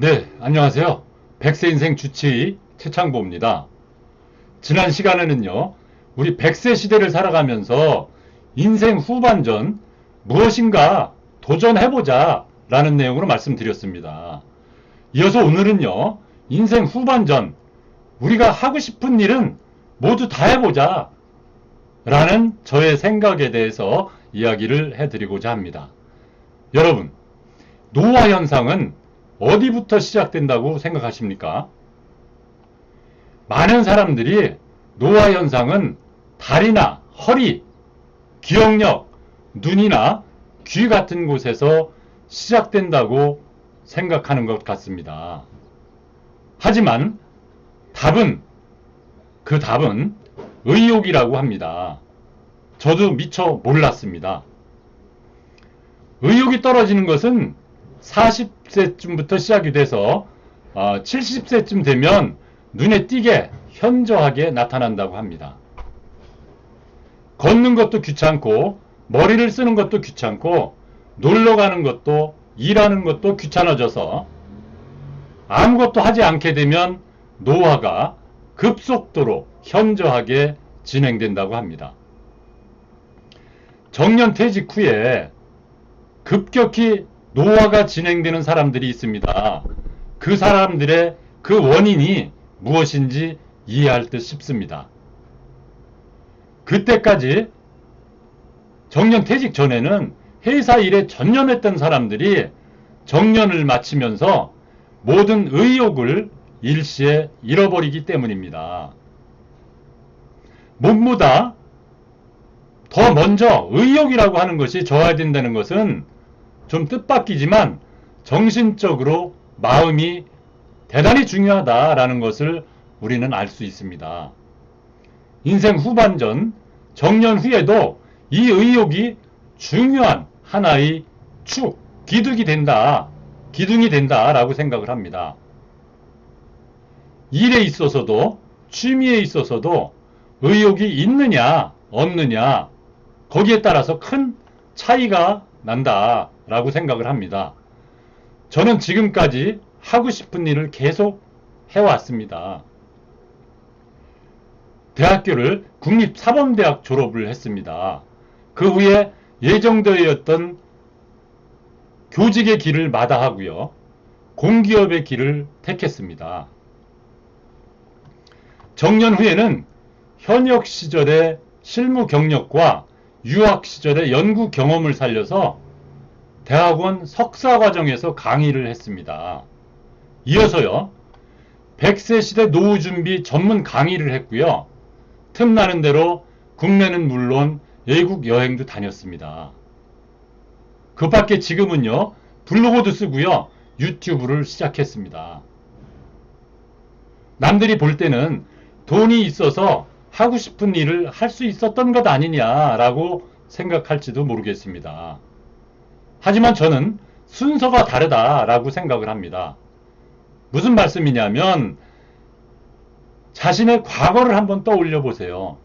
네, 안녕하세요. 백세 인생 주치의 최창보입니다. 지난 시간에는요, 우리 백세 시대를 살아가면서 인생 후반전 무엇인가 도전해보자 라는 내용으로 말씀드렸습니다. 이어서 오늘은요, 인생 후반전 우리가 하고 싶은 일은 모두 다 해보자 라는 저의 생각에 대해서 이야기를 해드리고자 합니다. 여러분, 노화 현상은 어디부터 시작된다고 생각하십니까? 많은 사람들이 노화 현상은 다리나 허리, 기억력, 눈이나 귀 같은 곳에서 시작된다고 생각하는 것 같습니다. 하지만 그 답은 의욕이라고 합니다. 저도 미처 몰랐습니다. 의욕이 떨어지는 것은 40세쯤부터 시작이 돼서 70세쯤 되면 눈에 띄게 현저하게 나타난다고 합니다. 걷는 것도 귀찮고 머리를 쓰는 것도 귀찮고 놀러 가는 것도 일하는 것도 귀찮아져서 아무것도 하지 않게 되면 노화가 급속도로 현저하게 진행된다고 합니다. 정년퇴직 후에 급격히 노화가 진행되는 사람들이 있습니다. 그 사람들의 그 원인이 무엇인지 이해할 듯 싶습니다. 그때까지 정년퇴직 전에는 회사 일에 전념했던 사람들이 정년을 마치면서 모든 의욕을 일시에 잃어버리기 때문입니다. 무엇보다 더 먼저 의욕이라고 하는 것이 저하된다는 것은 좀 뜻밖이지만 정신적으로 마음이 대단히 중요하다라는 것을 우리는 알 수 있습니다. 인생 후반전, 정년 후에도 이 의욕이 중요한 하나의 기둥이 된다라고 생각을 합니다. 일에 있어서도 취미에 있어서도 의욕이 있느냐 없느냐 거기에 따라서 큰 차이가 난다라고 생각을 합니다. 저는 지금까지 하고 싶은 일을 계속 해왔습니다. 대학교를 국립사범대학 졸업을 했습니다. 그 후에 예정되었던 교직의 길을 마다하고요. 공기업의 길을 택했습니다. 정년 후에는 현역 시절의 실무 경력과 유학 시절의 연구 경험을 살려서 대학원 석사 과정에서 강의를 했습니다. 이어서요, 100세 시대 노후 준비 전문 강의를 했고요. 틈나는 대로 국내는 물론 외국 여행도 다녔습니다. 그 밖에 지금은요, 블로그도 쓰고요, 유튜브를 시작했습니다. 남들이 볼 때는 돈이 있어서 하고 싶은 일을 할 수 있었던 것 아니냐라고 생각할지도 모르겠습니다. 하지만 저는 순서가 다르다라고 생각을 합니다. 무슨 말씀이냐면 자신의 과거를 한번 떠올려 보세요.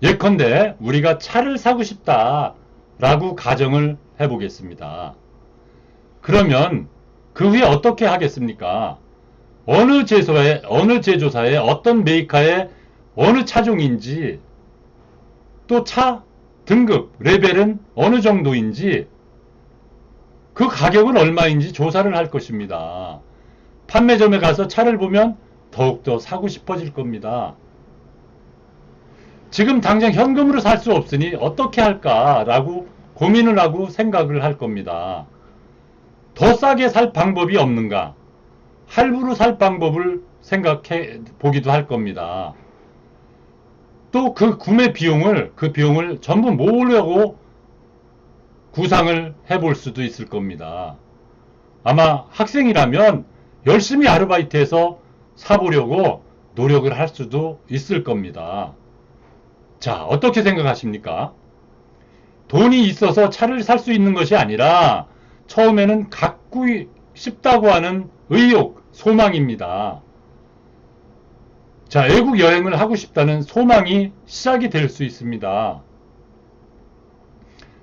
예컨대 우리가 차를 사고 싶다라고 가정을 해보겠습니다. 그러면 그 후에 어떻게 하겠습니까? 어느 제조사의 어떤 메이커의 어느 차종인지 또 차 등급 레벨은 어느 정도인지 그 가격은 얼마인지 조사를 할 것입니다. 판매점에 가서 차를 보면 더욱더 사고 싶어질 겁니다. 지금 당장 현금으로 살 수 없으니 어떻게 할까라고 고민을 하고 생각을 할 겁니다. 더 싸게 살 방법이 없는가? 할부로 살 방법을 생각해 보기도 할 겁니다. 또 그 구매 비용을 전부 모으려고 구상을 해볼 수도 있을 겁니다. 아마 학생이라면 열심히 아르바이트해서 사보려고 노력을 할 수도 있을 겁니다. 자, 어떻게 생각하십니까? 돈이 있어서 차를 살 수 있는 것이 아니라 처음에는 갖고 싶다고 하는 의욕, 소망입니다. 자, 외국 여행을 하고 싶다는 소망이 시작이 될 수 있습니다.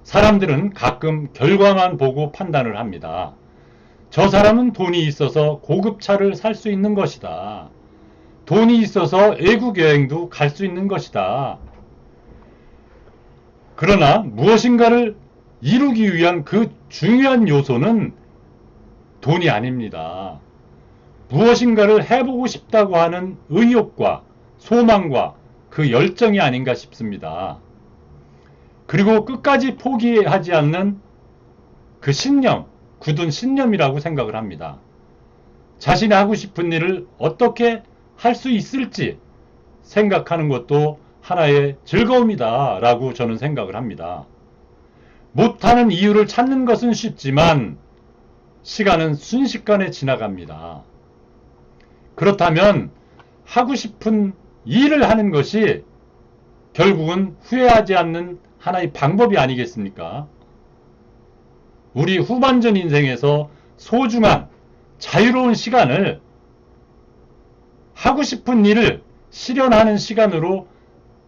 사람들은 가끔 결과만 보고 판단을 합니다. 저 사람은 돈이 있어서 고급 차를 살 수 있는 것이다. 돈이 있어서 외국 여행도 갈 수 있는 것이다. 그러나 무엇인가를 이루기 위한 그 중요한 요소는 돈이 아닙니다. 무엇인가를 해보고 싶다고 하는 의욕과 소망과 그 열정이 아닌가 싶습니다. 그리고 끝까지 포기하지 않는 그 신념, 굳은 신념이라고 생각을 합니다. 자신이 하고 싶은 일을 어떻게 할 수 있을지 생각하는 것도 하나의 즐거움이다 라고 저는 생각을 합니다. 못하는 이유를 찾는 것은 쉽지만 시간은 순식간에 지나갑니다. 그렇다면 하고 싶은 일을 하는 것이 결국은 후회하지 않는 하나의 방법이 아니겠습니까? 우리 후반전 인생에서 소중한 자유로운 시간을 하고 싶은 일을 실현하는 시간으로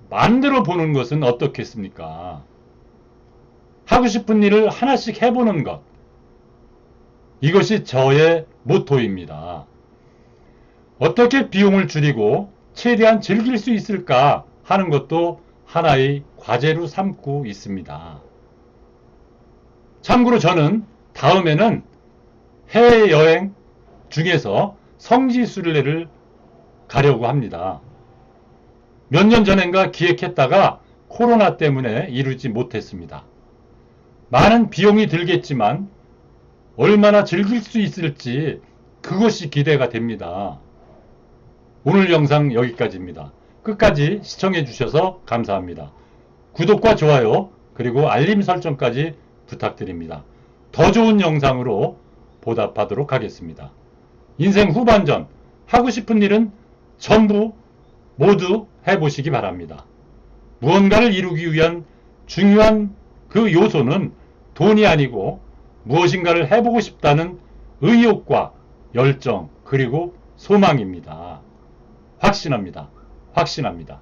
만들어 보는 것은 어떻겠습니까? 하고 싶은 일을 하나씩 해보는 것. 이것이 저의 모토입니다. 어떻게 비용을 줄이고 최대한 즐길 수 있을까 하는 것도 하나의 과제로 삼고 있습니다. 참고로 저는 다음에는 해외여행 중에서 성지순례를 가려고 합니다. 몇 년 전인가 기획했다가 코로나 때문에 이루지 못했습니다. 많은 비용이 들겠지만 얼마나 즐길 수 있을지 그것이 기대가 됩니다. 오늘 영상 여기까지입니다. 끝까지 시청해 주셔서 감사합니다. 구독과 좋아요 그리고 알림 설정까지 부탁드립니다. 더 좋은 영상으로 보답하도록 하겠습니다. 인생 후반전 하고 싶은 일은 전부 모두 해보시기 바랍니다. 무언가를 이루기 위한 중요한 그 요소는 돈이 아니고 무엇인가를 해보고 싶다는 의욕과 열정 그리고 소망입니다. 확신합니다. 확신합니다.